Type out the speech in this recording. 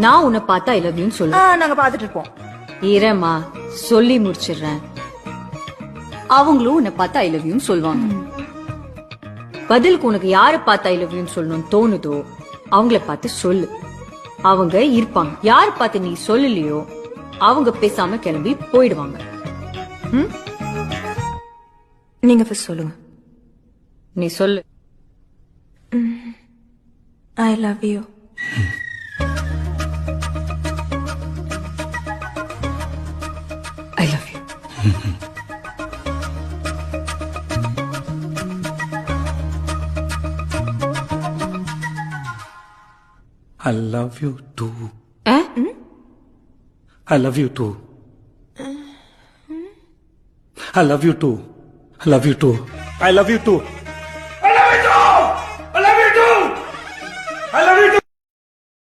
நான் உன்னை பார்த்தா ஐ லவ் யூன்னு சொல்லு. நாங்க பாத்துட்டு இருப்போம். இரமா சொல்லி முடிச்சிடுறேன். அவங்களும் உன்னை பார்த்தா ஐ லவ் யூன்னு சொல்லுவாங்க. பதிலுக்கு உனக்கு யாரை பார்த்து ஐ லவ் யூன்னு சொல்லணும்னு தோணுதோ அவங்கள பார்த்து சொல்லு. அவங்க இருப்பாங்க. யார பார்த்து நீ சொல்லலையோ அவங்க பேசாம கிளம்பி போயிடுவாங்க. நீங்க ஃபர்ஸ்ட் சொல்லுங்க. நீ சொல்லு. I love you. I love you. I love you too. I love you too. I love you too. I love you too. I love you too.